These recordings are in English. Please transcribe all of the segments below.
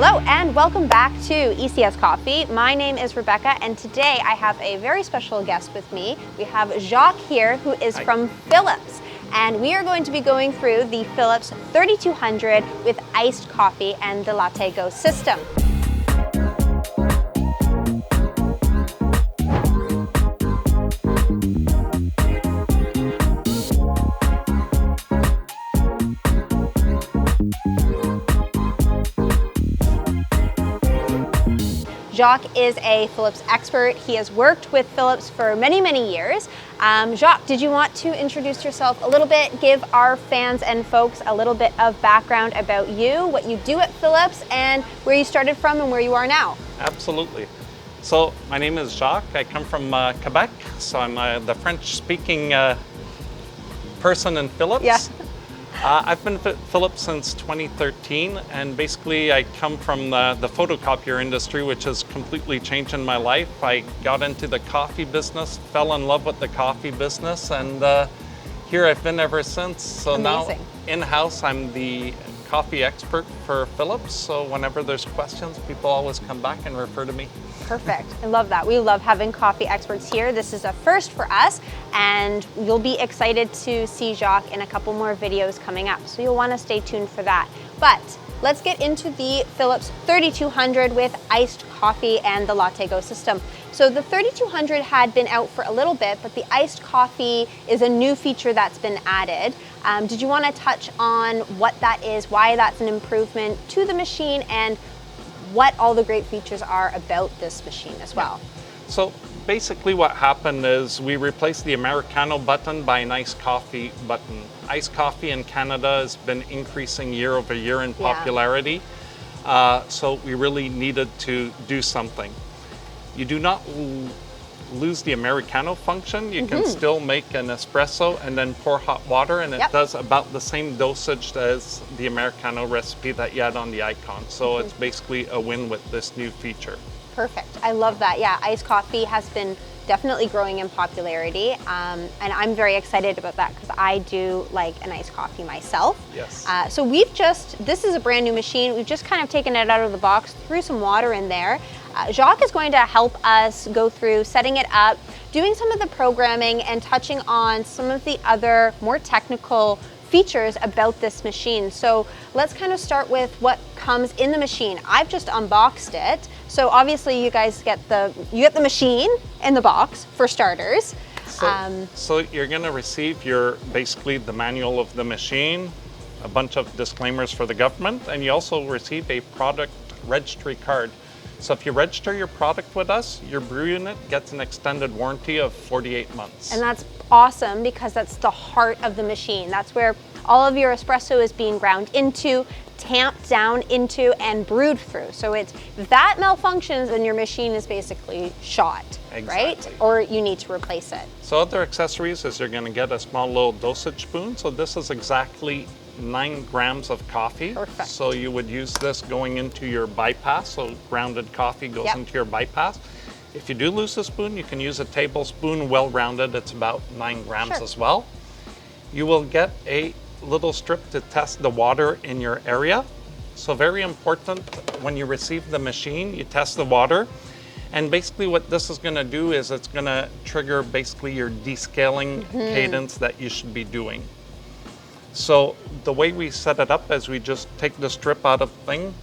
Hello and welcome back to ECS Coffee. My name is Rebecca and today I have a very special guest with me. We have Jacques here who is from Philips, and we are going to be going through the Philips 3200 with iced coffee and the LatteGo system. Jacques is a Philips expert. He has worked with Philips for many, many years. Jacques, did you want to introduce yourself a little bit, give our fans and folks a little bit of background about you, what you do at Philips, and where you started from and where you are now? Absolutely. So my name is Jacques. I come from Quebec, so I'm the French-speaking person in Philips. Yeah. I've been at Philips since 2013, and basically I come from the photocopier industry, which has completely changed in my life. I got into the coffee business, fell in love with the coffee business, and here I've been ever since. So amazing. Now in-house I'm the coffee expert for Philips, so whenever there's questions, people always come back and refer to me. Perfect. I love that. We love having coffee experts here. This is a first for us, and you'll be excited to see Jacques in a couple more videos coming up, so you'll want to stay tuned for that. But let's get into the Philips 3200 with iced coffee and the LatteGo system. So the 3200 had been out for a little bit, but the iced coffee is a new feature that's been added. Did you want to touch on what that is, why that's an improvement to the machine, and what all the great features are about this machine as well? So basically what happened is we replaced the Americano button by an iced coffee button. Iced coffee in Canada has been increasing year over year in popularity. So we really needed to do something. You do not lose the Americano function. You can still make an espresso and then pour hot water, and it does about the same dosage as the Americano recipe that you had on the icon. So it's basically a win with this new feature. Perfect. I love that. Yeah, iced coffee has been definitely growing in popularity, and I'm very excited about that because I do like an iced coffee myself. Yes. So this is a brand new machine. We've just kind of taken it out of the box, threw some water in there. Jacques is going to help us go through setting it up, doing some of the programming, and touching on some of the other more technical features about this machine. So let's kind of start with what comes in the machine. I've just unboxed it. So obviously you guys get the machine in the box for starters. So you're going to receive basically the manual of the machine, a bunch of disclaimers for the government, and you also receive a product registry card. So if you register your product with us, your brew unit gets an extended warranty of 48 months. And that's awesome because that's the heart of the machine. That's where all of your espresso is being ground into, tamped down into, and brewed through. So if that malfunctions, then your machine is basically shot, right? Or you need to replace it. So other accessories is you're going to get a small little dosage spoon. So this is exactly 9 grams of coffee. Perfect. So you would use this going into your bypass. So grounded coffee goes into your bypass. If you do lose a spoon, you can use a tablespoon, well rounded. It's about 9 grams as well. You will get a little strip to test the water in your area. So very important, when you receive the machine, you test the water. And basically what this is going to do is it's going to trigger basically your descaling cadence that you should be doing. So the way we set it up is we just take the strip out of the thing,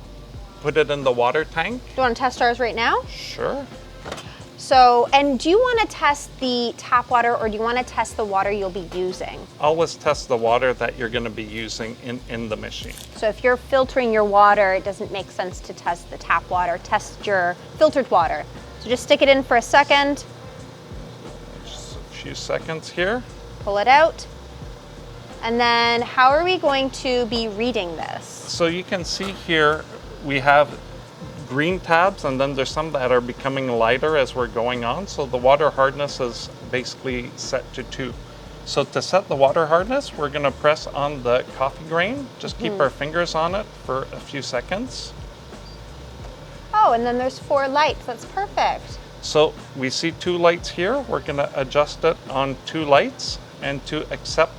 put it in the water tank. Do you want to test ours right now? Sure. So, and do you want to test the tap water, or do you want to test the water you'll be using? Always test the water that you're going to be using in the machine. So if you're filtering your water, it doesn't make sense to test the tap water. Test your filtered water. So just stick it in for a second. Just a few seconds here. Pull it out. And then how are we going to be reading this? So you can see here we have green tabs, and then there's some that are becoming lighter as we're going on. So the water hardness is basically set to 2. So to set the water hardness, we're going to press on the coffee grain. Just keep our fingers on it for a few seconds. Oh, and then there's 4 lights. That's perfect. So we see 2 lights here. We're going to adjust it on 2 lights, and to accept,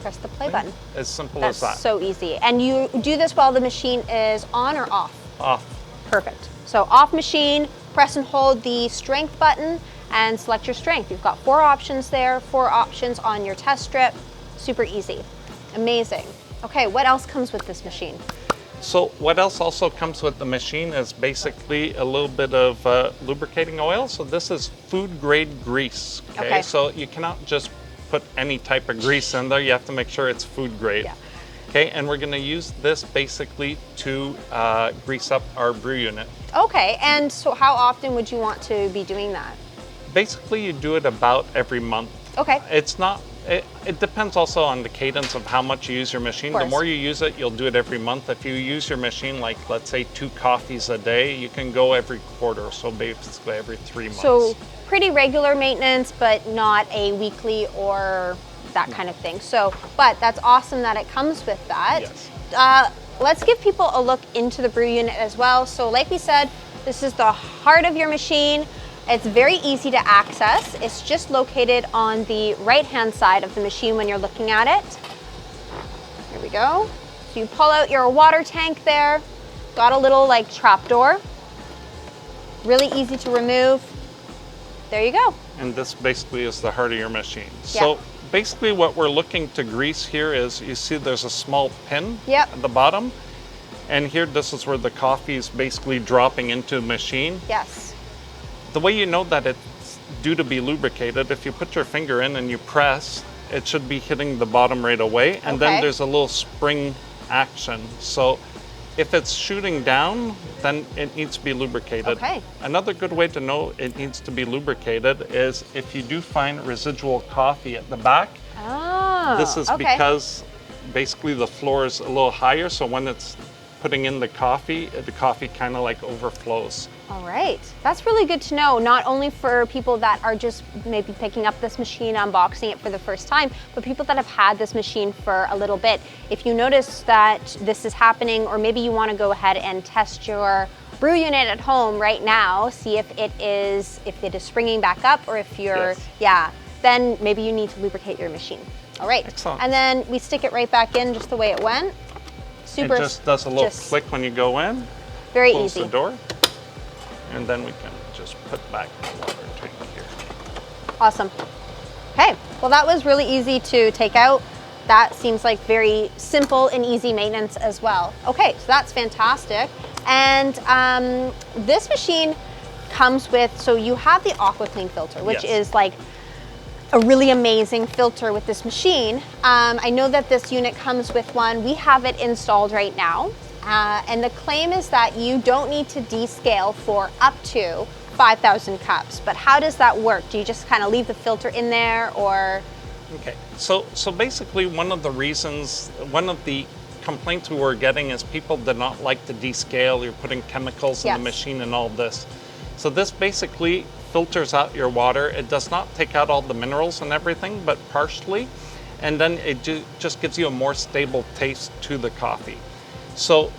press the play button. As simple as that. That's so easy. And you do this while the machine is on or off? Off. Perfect. So off machine, press and hold the strength button and select your strength. You've got 4 options there, 4 options on your test strip. Super easy. Amazing. Okay, what else comes with this machine? So what else also comes with the machine is basically a little bit of lubricating oil. So this is food grade grease. Okay? So you cannot just put any type of grease in there. You have to make sure it's food grade. Yeah. Okay, and we're going to use this basically to grease up our brew unit. Okay, and so how often would you want to be doing that? Basically, you do it about every month. Okay. It's not, it depends also on the cadence of how much you use your machine. The more you use it, you'll do it every month. If you use your machine, like let's say 2 coffees a day, you can go every quarter, so basically every 3 months. So pretty regular maintenance, but not a weekly or that kind of thing. So, but that's awesome that it comes with that. Yes. Let's give people a look into the brew unit as well. So like we said, this is the heart of your machine. It's very easy to access. It's just located on the right-hand side of the machine when you're looking at it. Here we go. So you pull out your water tank there. Got a little like trap door. Really easy to remove. There you go. And this basically is the heart of your machine. So basically what we're looking to grease here is, you see there's a small pin at the bottom. And here, this is where the coffee is basically dropping into the machine. Yes. The way you know that it's due to be lubricated, if you put your finger in and you press, it should be hitting the bottom right away. And then there's a little spring action. So if it's shooting down, then it needs to be lubricated. Okay. Another good way to know it needs to be lubricated is if you do find residual coffee at the back. Oh, this is because basically the floor is a little higher, so when it's putting in the coffee kind of like overflows. All right, that's really good to know, not only for people that are just maybe picking up this machine, unboxing it for the first time, but people that have had this machine for a little bit. If you notice that this is happening, or maybe you want to go ahead and test your brew unit at home right now, see if it is springing back up, or if you're, then maybe you need to lubricate your machine. All right, excellent. And then we stick it right back in just the way it went. Super. It just does a little click when you go in. Very close easy. The door. And then we can just put back the water tank here. Awesome. Okay, well that was really easy to take out. That seems like very simple and easy maintenance as well. Okay, so that's fantastic. And this machine comes with, so you have the AquaClean filter, which is like a really amazing filter with this machine. I know that this unit comes with one. We have it installed right now. And the claim is that you don't need to descale for up to 5,000 cups. But how does that work? Do you just kind of leave the filter in there, or? Okay, so basically one of the complaints we were getting is people did not like to descale. You're putting chemicals in the machine and all this. So this basically filters out your water. It does not take out all the minerals and everything, but partially. And then it just gives you a more stable taste to the coffee. So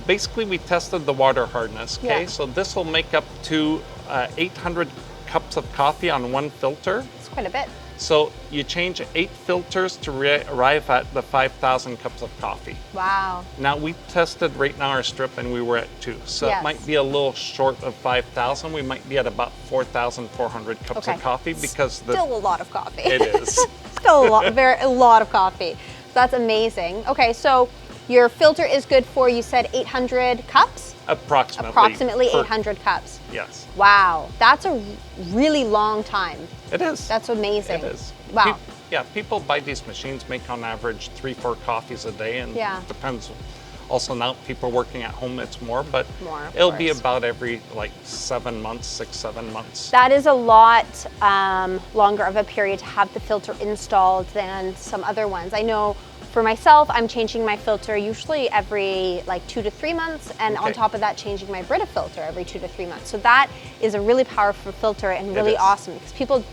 basically we tested the water hardness, okay? So this will make up to 800 cups of coffee on one filter. It's quite a bit. So you change 8 filters to arrive at the 5,000 cups of coffee. Wow. Now we tested right now our strip and we were at 2. So it might be a little short of 5,000. We might be at about 4,400 cups of coffee, because still a lot of coffee. It is. Still a lot of coffee. That's amazing. Okay, so your filter is good for, you said 800 cups? Approximately 800 cups. Yes. Wow, that's a really long time. It is. That's amazing. It is. Wow. People buy these machines, make on average 3-4 coffees a day, and it depends. Also now people working at home, it's more, but it'll be about every like 7 months, 6-7 months. That is a lot longer of a period to have the filter installed than some other ones. I know for myself, I'm changing my filter usually every like 2 to 3 months, and on top of that, changing my Brita filter every 2 to 3 months. So that is a really powerful filter and really awesome, because people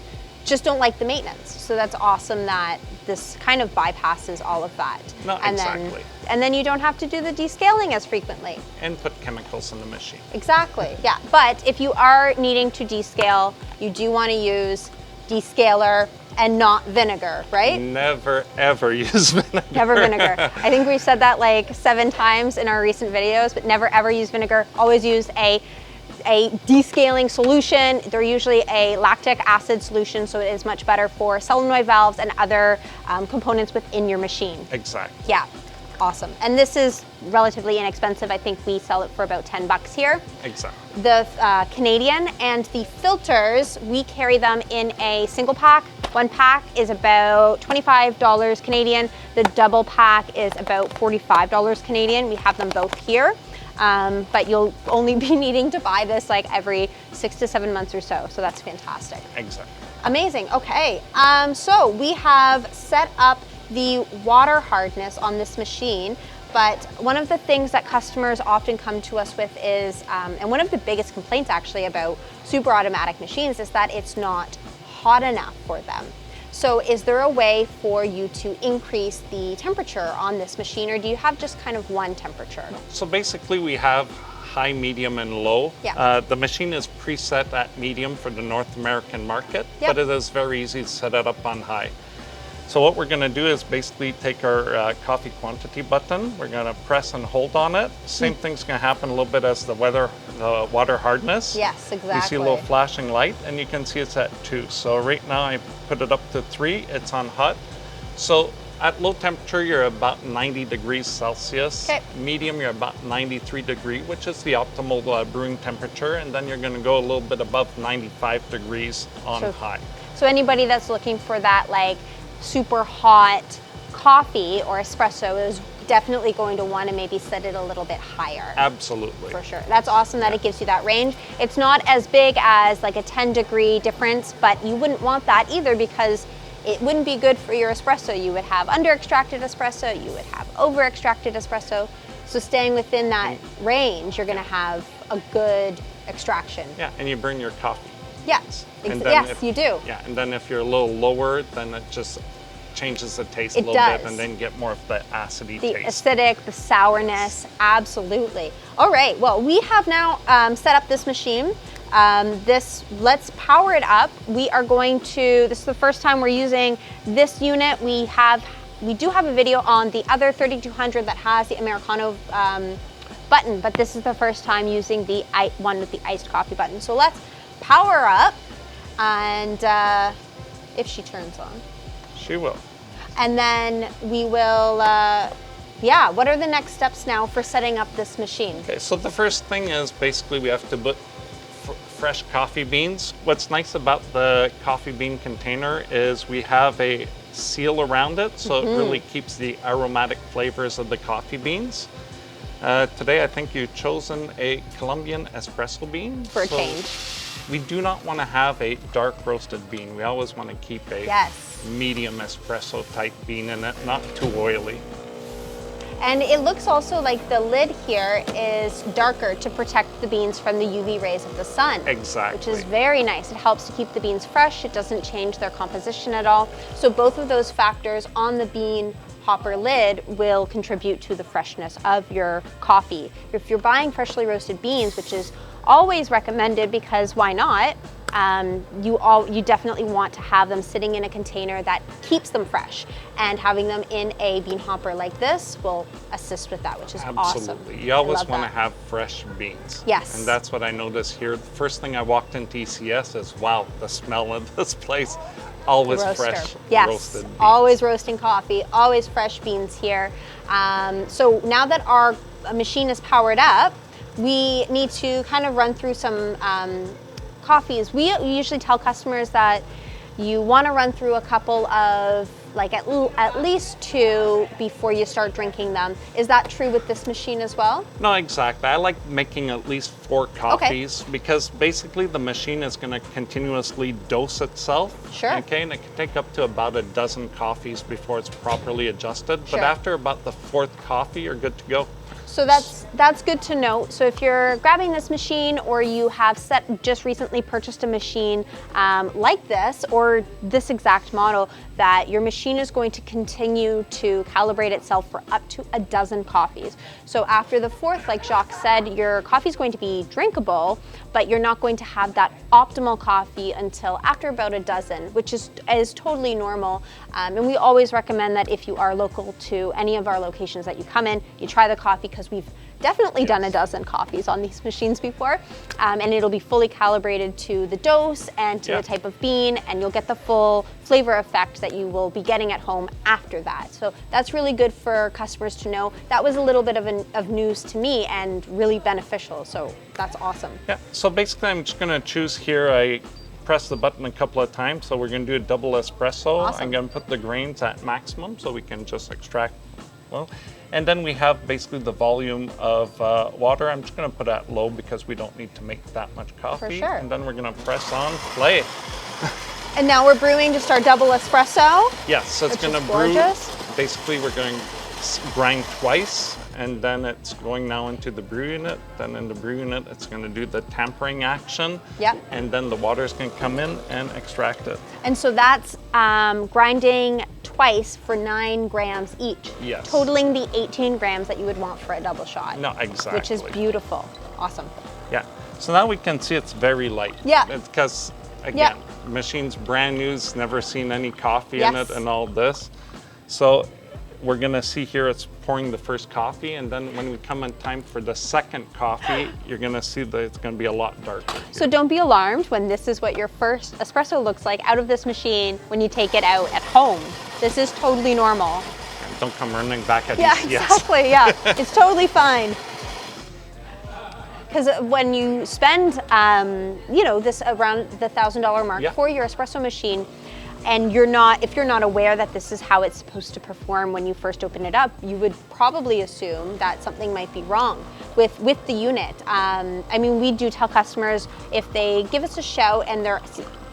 just don't like the maintenance. So that's awesome that this kind of bypasses all of that. No, exactly. And then you don't have to do the descaling as frequently. And put chemicals in the machine. Exactly, yeah. But if you are needing to descale, you do want to use descaler and not vinegar, right? Never ever use vinegar. Never vinegar. I think we've said that like 7 times in our recent videos, but never ever use vinegar. Always use a descaling solution. They're usually a lactic acid solution, so it is much better for solenoid valves and other components within your machine. Exactly. Yeah, awesome. And this is relatively inexpensive. I think we sell it for about 10 bucks here. Exactly. The Canadian and the filters, we carry them in a single pack. One pack is about $25 Canadian. The double pack is about $45 Canadian. We have them both here. But you'll only be needing to buy this like every 6 to 7 months or so. So that's fantastic. Exactly. Amazing. Okay. So we have set up the water hardness on this machine. But one of the things that customers often come to us with is, and one of the biggest complaints actually about super automatic machines is that it's not hot enough for them. So is there a way for you to increase the temperature on this machine, or do you have just kind of one temperature? So basically we have high, medium, and low. Yeah. The machine is preset at medium for the North American market, Yep. but it is very easy to set it up on high. So what we're going to do is basically take our coffee quantity button, we're going to press and hold on it. Same thing's going to happen a little bit as the water hardness. Yes, exactly. You see a little flashing light, and you can see it's at 2. So right now I put it up to 3, it's on hot. So at low temperature, you're about 90 degrees Celsius. Okay. Medium, you're about 93 degrees, which is the optimal brewing temperature. And then you're going to go a little bit above 95 degrees on high. So anybody that's looking for that like super hot coffee or espresso is definitely going to want to maybe set it a little bit higher. Absolutely. For sure. That's awesome that it gives you that range. It's not as big as like a 10-degree difference, but you wouldn't want that either because it wouldn't be good for your espresso. You would have under-extracted espresso, you would have over-extracted espresso. So staying within that range, you're going to have a good extraction. Yeah, and you burn your coffee. Yes, Yes, you do. Yeah, and then if you're a little lower, then it just changes the taste a little bit, and then get more of the acidy taste. The acidic, the sourness, absolutely. All right, well, we have now set up this machine. Let's power it up. We are going to, this is the first time we're using this unit. We do have a video on the other 3200 that has the Americano button, but this is the first time using the one with the iced coffee button. So let's power up, and if she turns on. She will. And then we will, what are the next steps now for setting up this machine? Okay, so the first thing is basically we have to put fresh coffee beans. What's nice about the coffee bean container is we have a seal around it, so it really keeps the aromatic flavors of the coffee beans. Today I think you've chosen a Colombian espresso bean. For a change. We do not want to have a dark roasted bean. We always want to keep a medium espresso type bean in it, not too oily. And it looks also like the lid here is darker to protect the beans from the UV rays of the sun. Exactly. Which is very nice. It helps to keep the beans fresh. It doesn't change their composition at all. So both of those factors on the bean hopper lid will contribute to the freshness of your coffee. If you're buying freshly roasted beans, which is always recommended because why not? You definitely want to have them sitting in a container that keeps them fresh, and having them in a bean hopper like this will assist with that, which is awesome. Absolutely. You always want to have fresh beans. Yes. And that's what I noticed here. The first thing I walked into ECS is, wow, the smell of this place. Always fresh roasted beans. Always roasting coffee, always fresh beans here. So now that our machine is powered up, we need to kind of run through some coffees. We usually tell customers that you want to run through a couple of, like at least 2 before you start drinking them. Is that true with this machine as well? No, exactly. I like making at least 4 coffees because basically the machine is going to continuously dose itself. Sure. Okay, and it can take up to about a dozen coffees before it's properly adjusted. But after about the 4th coffee, you're good to go. So that's good to know. So if you're grabbing this machine, or you have just recently purchased a machine like this, or this exact model, that your machine is going to continue to calibrate itself for up to a dozen coffees. So after the fourth, like Jacques said, your coffee is going to be drinkable, but you're not going to have that optimal coffee until after about a dozen, which is totally normal. And we always recommend that if you are local to any of our locations that you come in, you try the coffee, because we've definitely done a dozen coffees on these machines before, and it'll be fully calibrated to the dose and to the type of bean, and you'll get the full flavor effect that you will be getting at home after that. So that's really good for customers to know. That was a little bit of news to me, and really beneficial, so that's awesome. Yeah, so basically I'm just gonna choose here. I press the button a couple of times, so we're gonna do a double espresso. Awesome. I'm gonna put the grains at maximum so we can just extract well. And then we have basically the volume of water. I'm just gonna put at low because we don't need to make that much coffee. For sure. And then we're gonna press on play. And now we're brewing just our double espresso. Yes, so it's gonna brew. Basically we're going to grind twice, and then it's going now into the brew unit. Then in the brew unit, it's gonna do the tampering action. Yep. And then the water is gonna come in and extract it. And so that's grinding twice for 9 grams each. Yes. Totaling the 18 grams that you would want for a double shot. No, exactly. Which is beautiful. Awesome. Yeah. So now we can see it's very light. Yeah. It's because, again, the machine's brand new, it's never seen any coffee in it and all this. So we're gonna see here it's pouring the first coffee, and then when we come in time for the second coffee, you're gonna see that it's gonna be a lot darker. So don't be alarmed when this is what your first espresso looks like out of this machine when you take it out at home. This is totally normal. And don't come running back at Yeah, these. exactly, yeah. It's totally fine. Because when you spend, this around the $1,000 mark for your espresso machine, and if you're not aware that this is how it's supposed to perform when you first open it up, you would probably assume that something might be wrong with the unit. I mean, we do tell customers, if they give us a shout and they're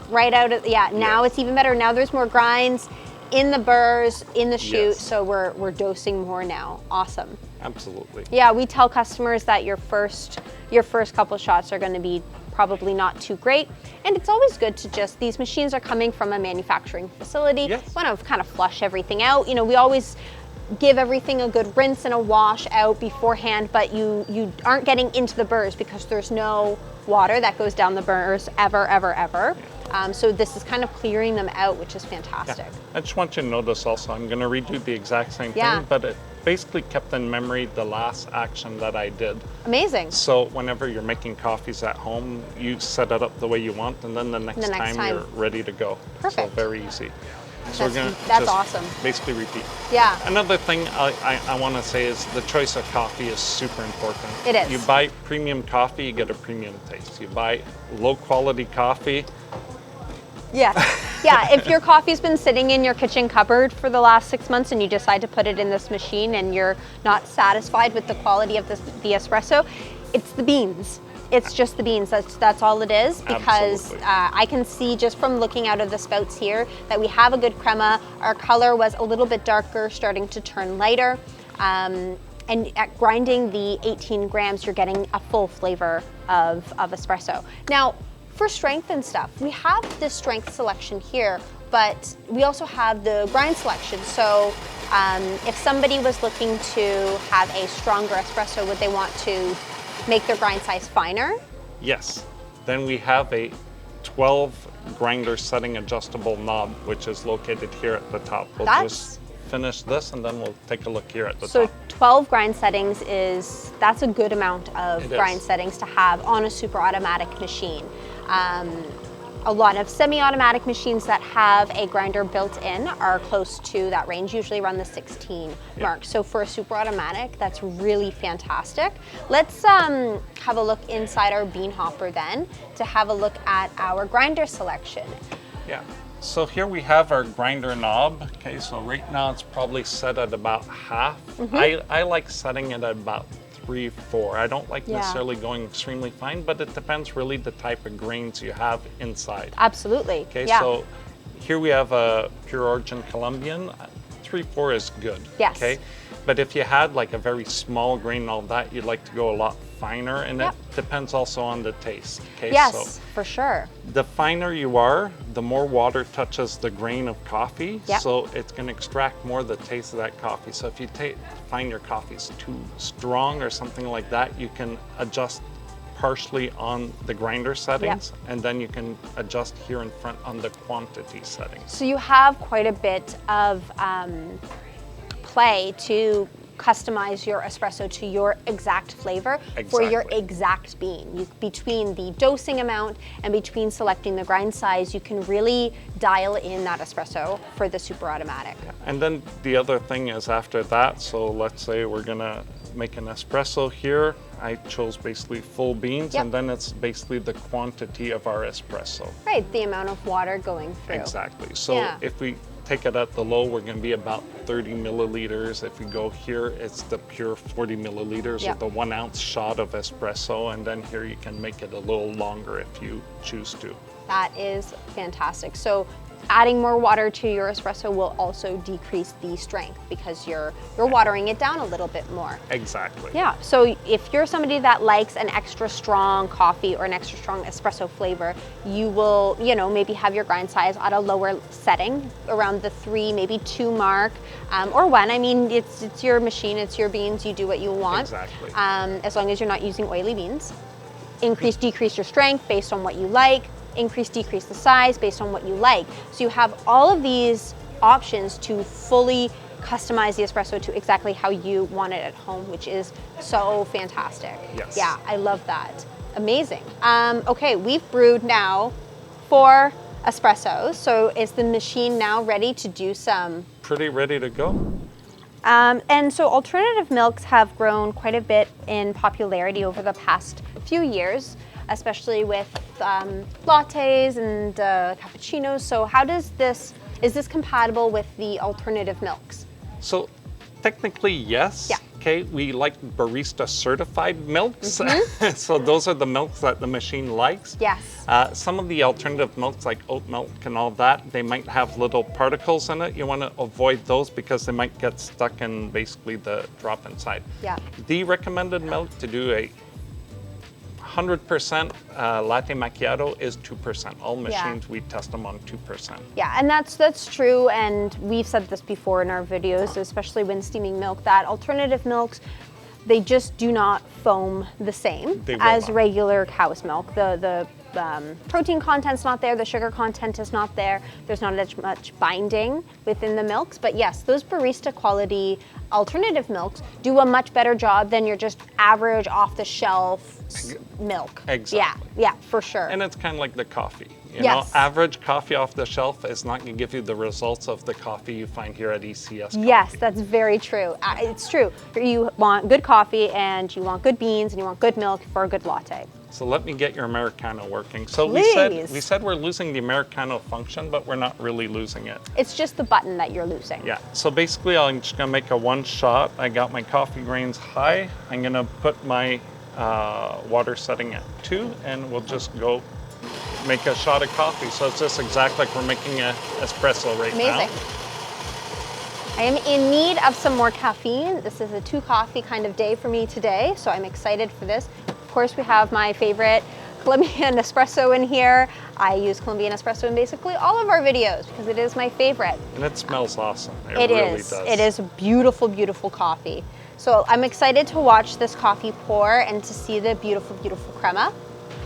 right out of, now it's even better. Now there's more grinds in the burrs, in the chute, so we're dosing more now. Awesome. Absolutely. Yeah, we tell customers that your first couple shots are going to be probably not too great, and it's always good to these machines are coming from a manufacturing facility. Yes. Want to kind of flush everything out. You know, we always give everything a good rinse and a wash out beforehand, but you aren't getting into the burrs because there's no water that goes down the burrs ever. So this is kind of clearing them out, which is fantastic. Yeah. I just want you to notice also, I'm going to redo the exact same thing, but it basically kept in memory the last action that I did. Amazing. So whenever you're making coffees at home, you set it up the way you want, and then the next time you're ready to go. Perfect. So very easy. So that's awesome. Basically repeat. Yeah. Another thing I want to say is the choice of coffee is super important. It is. You buy premium coffee, you get a premium taste. You buy low quality coffee. Yeah. If your coffee's been sitting in your kitchen cupboard for the last 6 months and you decide to put it in this machine and you're not satisfied with the quality of the espresso, it's the beans. It's just the beans. That's all it is, because I can see just from looking out of the spouts here that we have a good crema. Our color was a little bit darker, starting to turn lighter. And at grinding the 18 grams, you're getting a full flavor of espresso. Now, for strength and stuff, we have this strength selection here, but we also have the grind selection. So if somebody was looking to have a stronger espresso, would they want to make their grind size finer? Yes. Then we have a 12 grinder setting adjustable knob, which is located here at the top. We'll just finish this and then we'll take a look here at the top. So 12 grind settings that's a good amount of grind settings to have on a super automatic machine. A lot of semi-automatic machines that have a grinder built in are close to that range, usually around the 16 mark. So for a super automatic, that's really fantastic. Let's have a look inside our bean hopper then to have a look at our grinder selection. Yeah. So here we have our grinder knob. Okay, so right now it's probably set at about half. I like setting it at about 3-4. I don't like necessarily going extremely fine, but it depends really the type of grains you have inside. Absolutely. Okay, so here we have a pure origin Colombian, 0.34 is good. Yes. Okay. But if you had like a very small grain and all that, you'd like to go a lot finer, and it depends also on the taste. Okay. Yes, so for sure. the finer you are, the more water touches the grain of coffee. Yep. So it's going to extract more of the taste of that coffee. So if you find your coffee is too strong or something like that, you can adjust partially on the grinder settings, and then you can adjust here in front on the quantity settings. So you have quite a bit of play to customize your espresso to your exact flavor for your exact bean. Between the dosing amount and between selecting the grind size, you can really dial in that espresso for the super automatic. And then the other thing is after that, so let's say we're gonna make an espresso here. I chose basically full beans, and then it's basically the quantity of our espresso. Right, the amount of water going through. Exactly. So if we take it at the low, we're going to be about 30 milliliters. If we go here, it's the pure 40 milliliters with the 1 ounce shot of espresso. And then here you can make it a little longer if you choose to. That is fantastic. So adding more water to your espresso will also decrease the strength because you're watering it down a little bit more. Exactly. Yeah, so if you're somebody that likes an extra strong coffee or an extra strong espresso flavor, you will, maybe have your grind size at a lower setting, around the 3, maybe 2 mark, or 1. I mean, it's your machine, it's your beans, you do what you want. Exactly. As long as you're not using oily beans. Increase, decrease your strength based on what you like. Increase, decrease the size based on what you like. So you have all of these options to fully customize the espresso to exactly how you want it at home, which is so fantastic. Yes. Yeah, I love that. Amazing. Okay, we've brewed now 4 espressos. So is the machine now ready to do some? Pretty ready to go. And so alternative milks have grown quite a bit in popularity over the past few years, especially with lattes and cappuccinos. So how is this compatible with the alternative milks? So technically, yes. Yeah. Okay, we like barista certified milks. So those are the milks that the machine likes. Yes. Some of the alternative milks like oat milk and all that, they might have little particles in it. You want to avoid those because they might get stuck in basically the drop inside. Yeah. The recommended milk to do a 100% latte macchiato is 2%. All machines, we test them on 2%. Yeah, and that's true, and we've said this before in our videos, especially when steaming milk, that alternative milks, they just do not foam the same as regular cow's milk. The protein content's not there, the sugar content is not there, there's not as much binding within the milks, but yes, those barista quality alternative milks do a much better job than your just average off-the-shelf milk. Exactly. Yeah, for sure. And it's kind of like the coffee. You know, average coffee off the shelf is not going to give you the results of the coffee you find here at ECS Coffee. Yes, that's very true. It's true. You want good coffee and you want good beans and you want good milk for a good latte. So let me get your Americano working. So Please. we said we're losing the Americano function, but we're not really losing it. It's just the button that you're losing. Yeah, so basically I'm just gonna make a 1 shot. I got my coffee grains high. I'm gonna put my water setting at 2, and we'll just go make a shot of coffee. So it's just exactly like we're making an espresso right now. Amazing. I am in need of some more caffeine. This is a 2 coffee kind of day for me today, so I'm excited for this. Of course, we have my favorite Colombian espresso in here. I use Colombian espresso in basically all of our videos because it is my favorite. And it smells awesome. It really does. It is a beautiful, beautiful coffee. So I'm excited to watch this coffee pour and to see the beautiful, beautiful crema.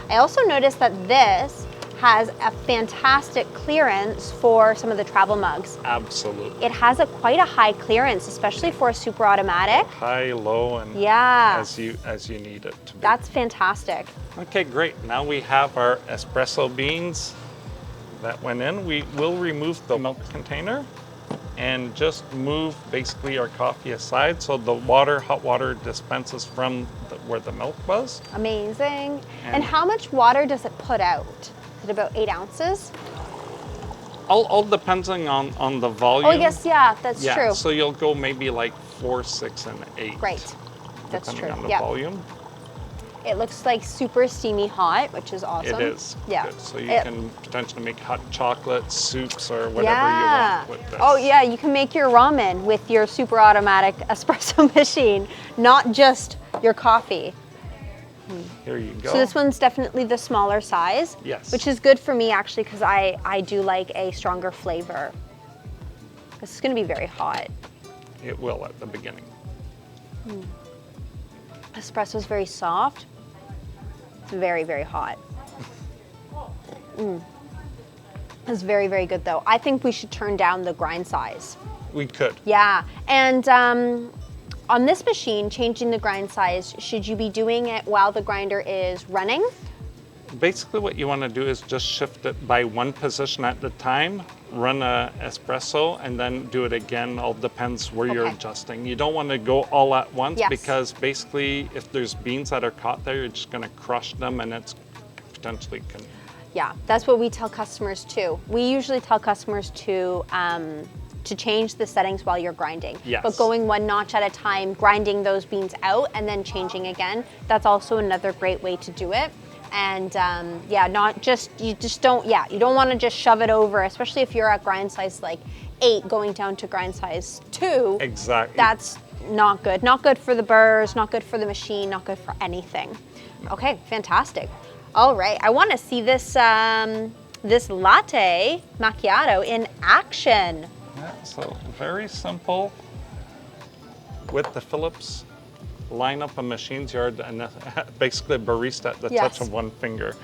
I also noticed that this has a fantastic clearance for some of the travel mugs. Absolutely. It has quite a high clearance, especially for a super automatic. High, low, and as you need it to be. That's fantastic. Okay, great. Now we have our espresso beans that went in. We will remove the milk container and just move basically our coffee aside so the hot water dispenses from where the milk was. Amazing. And how much water does it put out? Is it about 8 ounces? All depending on the volume. Oh yes, yeah, that's true. So you'll go maybe like 4, 6, and 8. Great. That's true. Depending on the volume. It looks like super steamy hot, which is awesome. It is. Yeah. Good. So you can potentially make hot chocolate, soups, or whatever yeah. you want with this. Oh yeah, you can make your ramen with your super automatic espresso machine, not just your coffee. Here you go. So this one's definitely the smaller size. Yes. Which is good for me actually, because I do like a stronger flavor. This is gonna be very hot. It will at the beginning. Espresso is very soft. It's very, very hot. It's very, very good though. I think we should turn down the grind size. We could. Yeah, and on this machine, changing the grind size, should you be doing it while the grinder is running? Basically what you want to do is just shift it by one position at the time, run a espresso, and then do it again. All depends where you're adjusting. You don't want to go all at once because basically if there's beans that are caught there, you're just going to crush them and it's potentially Yeah, that's what we tell customers too. We usually tell customers to change the settings while you're grinding. Yes. But going one notch at a time, grinding those beans out and then changing again, that's also another great way to do it. And yeah, you don't want to just shove it over, especially if you're at grind size like 8 going down to grind size 2. Exactly. That's not good. Not good for the burrs, not good for the machine, not good for anything. Okay, fantastic. All right, I want to see this this latte macchiato in action. Yeah, so very simple. With the Philips lineup of machines, you're basically a barista at the touch of one finger.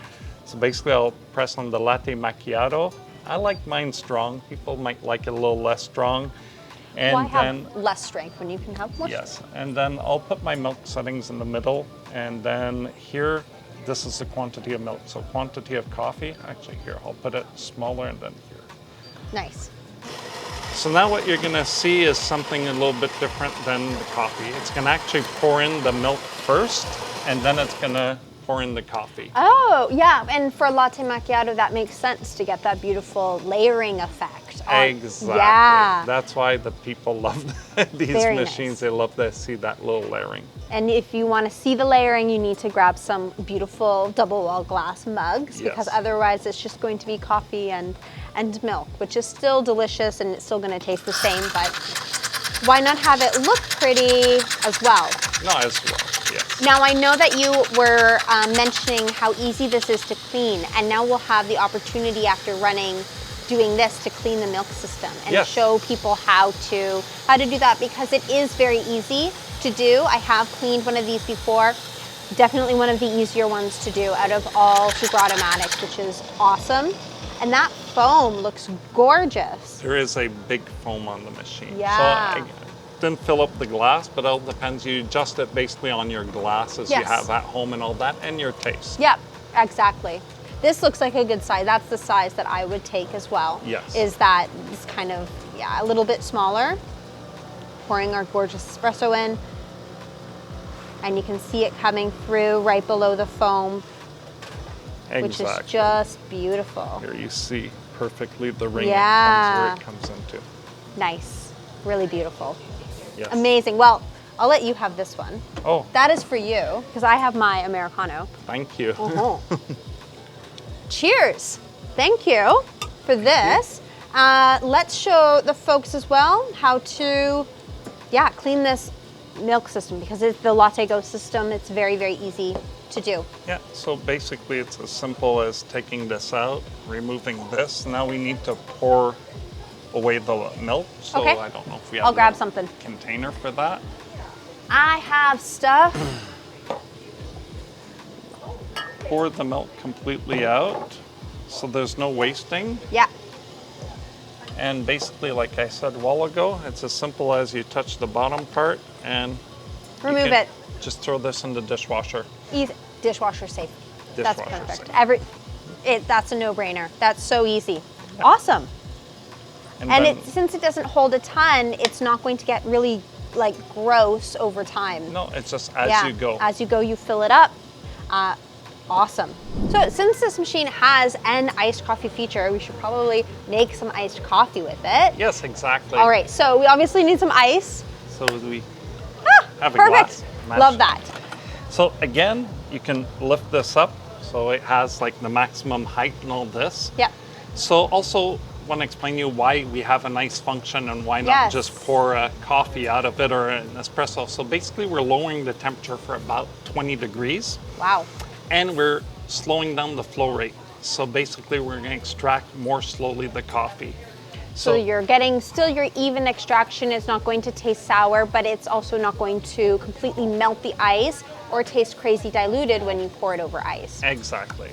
So basically I'll press on the latte macchiato. I like mine strong. People might like it a little less strong. And why have less strength when you can have more? Yes, and then I'll put my milk settings in the middle, and then here, this is the quantity of milk. So quantity of coffee, actually here, I'll put it smaller and then here. Nice. So now what you're gonna see is something a little bit different than the coffee. It's gonna actually pour in the milk first, and then it's gonna pour in the coffee. Oh, yeah, and for latte macchiato, that makes sense to get that beautiful layering effect. Exactly. Yeah. That's why the people love these Very machines. nice. They love to see that little layering. And if you want to see the layering, you need to grab some beautiful double wall glass mugs because otherwise it's just going to be coffee and milk, which is still delicious and it's still going to taste the same, but why not have it look pretty as well? Not as well, yes. Now I know that you were mentioning how easy this is to clean, and now we'll have the opportunity after doing this to clean the milk system and show people how to do that, because it is very easy to do. I have cleaned one of these before. Definitely one of the easier ones to do out of all super automatics, which is awesome. And that foam looks gorgeous. There is a big foam on the machine. Yeah. So I didn't fill up the glass, but it all depends. You adjust it basically on your glasses you have at home and all that, and your taste. Yep, exactly. This looks like a good size. That's the size that I would take as well. Yes. Is that it's kind of, a little bit smaller. Pouring our gorgeous espresso in. And you can see it coming through right below the foam. Exactly. Which is just beautiful. Here you see perfectly the ring Yeah. where it comes into. Nice. Really beautiful. Yes. Amazing. Well, I'll let you have this one. Oh. That is for you, because I have my Americano. Thank you. Cheers. Thank you for this. Let's show the folks as well how to, clean this milk system, because it's the LatteGo system. It's very, very easy to do. Yeah, so basically it's as simple as taking this out, removing this. Now we need to pour away the milk. So I don't know if we have I'll grab something. Container for that. I have stuff. Pour the milk completely out so there's no wasting. Yeah. And basically, like I said a while ago, it's as simple as you touch the bottom part and Remove it. Just throw this in the dishwasher. Easy. Dishwasher safe. That's Dishwasher perfect. safe. That's a no-brainer. That's so easy. Yeah. Awesome. And since it doesn't hold a ton, it's not going to get really gross over time. No, it's just as you go. As you go, you fill it up. Awesome. So since this machine has an iced coffee feature, we should probably make some iced coffee with it. Yes, exactly. All right, so we obviously need some ice. So we have a perfect. glass. Love that. So again, you can lift this up so it has like the maximum height and all this. Yep. So also want to explain to you why we have a nice function and why not Yes. just pour a coffee out of it or an espresso. So basically we're lowering the temperature for about 20 degrees. Wow. And we're slowing down the flow rate. So basically we're going to extract more slowly the coffee. So you're getting still your even extraction. It's not going to taste sour, but it's also not going to completely melt the ice or taste crazy diluted when you pour it over ice. Exactly.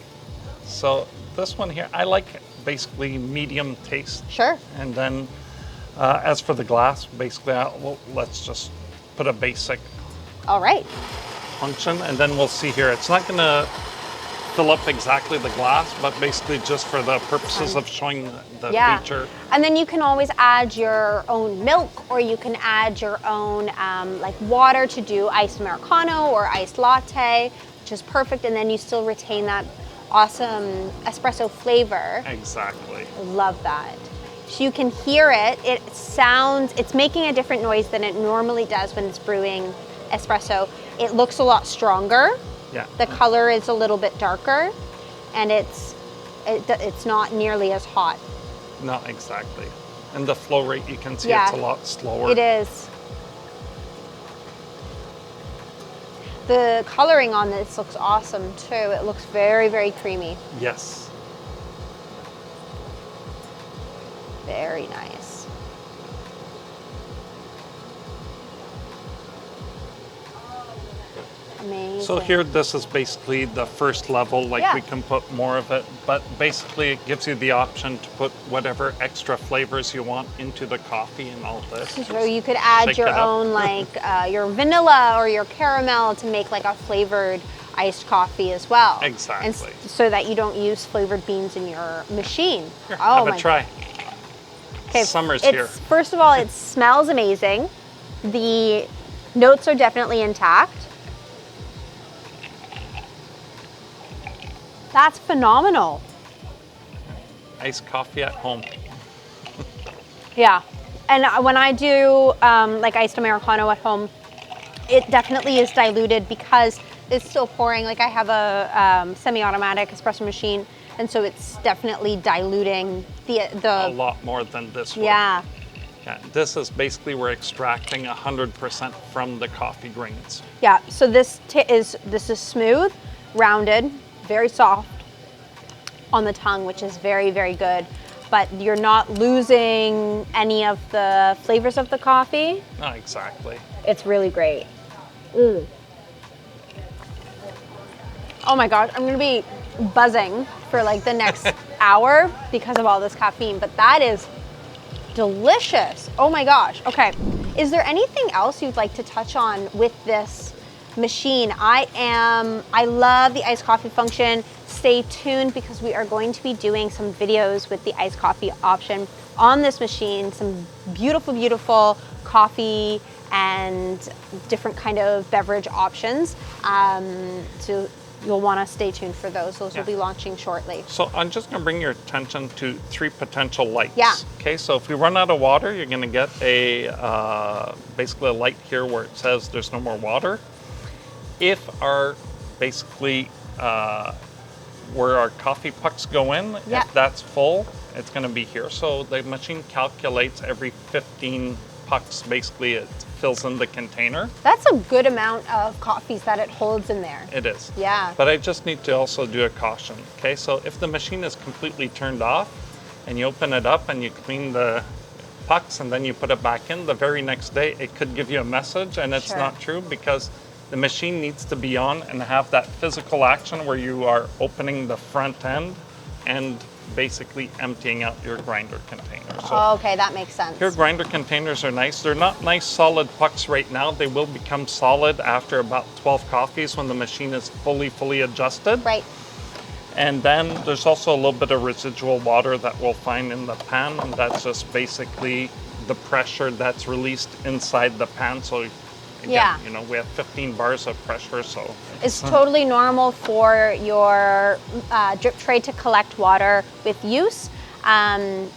So this one here, I like basically medium taste. Sure. And then as for the glass, basically, let's just put a basic All right. function, and then we'll see here. It's not going to fill up exactly the glass, but basically just for the purposes of showing the feature. And then you can always add your own milk, or you can add your own like water to do iced americano or iced latte, which is perfect. And then you still retain that awesome espresso flavor. Exactly. Love that. So you can hear it. It's making a different noise than it normally does when it's brewing espresso. It looks a lot stronger. Yeah. The color is a little bit darker, and it's not nearly as hot. No, exactly. And the flow rate, you can see it's a lot slower. It is. The coloring on this looks awesome too. It looks very, very creamy. Yes. Very nice. Amazing. So here, this is basically the first level, like we can put more of it, but basically it gives you the option to put whatever extra flavors you want into the coffee and all this. So you could add your own, like your vanilla or your caramel to make like a flavored iced coffee as well. Exactly. And so that you don't use flavored beans in your machine. Here, have a try. Okay, Summer's here. First of all, it smells amazing. The notes are definitely intact. That's phenomenal. Iced coffee at home. Yeah, and when I do like iced Americano at home, it definitely is diluted because it's still pouring. Like I have a semi-automatic espresso machine, and so it's definitely diluting the a lot more than this one. Yeah. Yeah, this is basically we're extracting 100% from the coffee grains. Yeah, so this is smooth, rounded, very soft on the tongue, which is very, very good. But you're not losing any of the flavors of the coffee. No, exactly. It's really great. Mm. Oh my gosh, I'm gonna be buzzing for like the next hour because of all this caffeine, but that is delicious. Oh my gosh. Okay, is there anything else you'd like to touch on with this machine? I love the iced coffee function. Stay tuned because we are going to be doing some videos with the iced coffee option on this machine, some beautiful, beautiful coffee and different kind of beverage options. So you'll want to stay tuned for those. Those will be launching shortly. So I'm just going to bring your attention to 3 potential lights. Yeah. Okay, so if we run out of water, you're going to get a basically a light here where it says there's no more water. If our basically where our coffee pucks go in, if that's full, it's going to be here. So the machine calculates every 15 pucks, basically it fills in the container. That's a good amount of coffees that it holds in there. It is. Yeah. But I just need to also do a caution. Okay, so if the machine is completely turned off and you open it up and you clean the pucks and then you put it back in, the very next day it could give you a message, and it's not true because the machine needs to be on and have that physical action where you are opening the front end and basically emptying out your grinder container. So okay, that makes sense. your grinder containers are nice. They're not nice solid pucks right now. They will become solid after about 12 coffees when the machine is fully adjusted. Right. And then there's also a little bit of residual water that we'll find in the pan, and that's just basically the pressure that's released inside the pan. So again, you know, we have 15 bars of pressure, so it's totally normal for your drip tray to collect water with use. And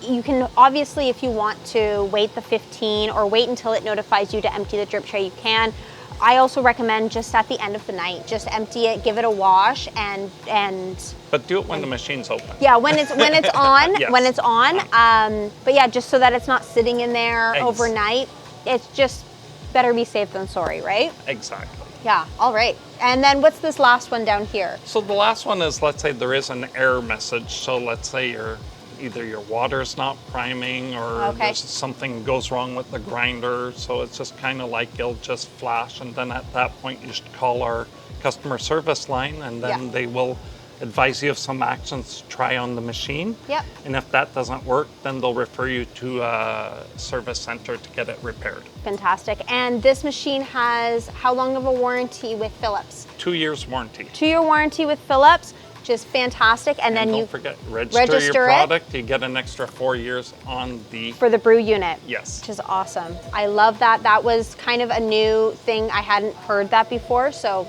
you can obviously, if you want to wait the 15 or wait until it notifies you to empty the drip tray, you can. I also recommend just at the end of the night, just empty it, give it a wash, and But do it when the machine's open. yeah, when it's on, Yes. when it's on. But yeah, just so that it's not sitting in there overnight. It's just better be safe than sorry, right? Exactly. Yeah, all right. And then what's this last one down here? So the last one is, let's say there is an error message. So let's say either your water's not priming or there's something goes wrong with the grinder. So it's just kind of like it'll just flash. And then at that point, you should call our customer service line, and then they will advise you of some actions to try on the machine. Yep. And if that doesn't work, then they'll refer you to a service center to get it repaired. Fantastic. And this machine has how long of a warranty with Philips? 2 years warranty. 2-year warranty with Philips, which is fantastic. And then don't you forget, register your product. You get an extra 4 years on the for the Brew unit. Yes. Which is awesome. I love that. That was kind of a new thing. I hadn't heard that before, so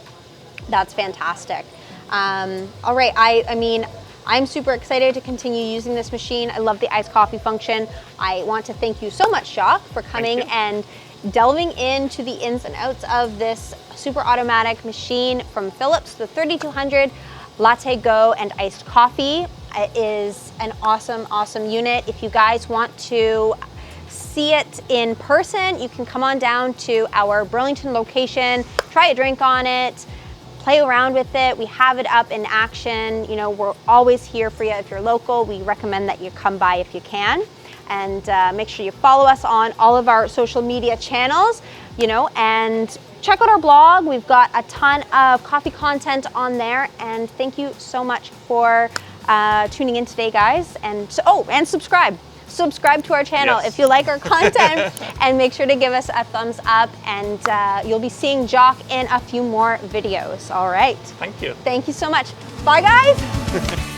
that's fantastic. All right, I mean, I'm super excited to continue using this machine. I love the iced coffee function. I want to thank you so much, Jacques, for coming and delving into the ins and outs of this super automatic machine from Philips, the 3200 LatteGo and iced coffee. It is an awesome, awesome unit. If you guys want to see it in person, you can come on down to our Burlington location, try a drink on it, play around with it. We have it up in action. You know, we're always here for you if you're local. We recommend that you come by if you can. And make sure you follow us on all of our social media channels, you know, and check out our blog. We've got a ton of coffee content on there. And thank you so much for tuning in today, guys. And and subscribe. Subscribe to our channel if you like our content, and make sure to give us a thumbs up, and you'll be seeing Jacques in a few more videos. All right. Thank you. Thank you so much. Bye, guys.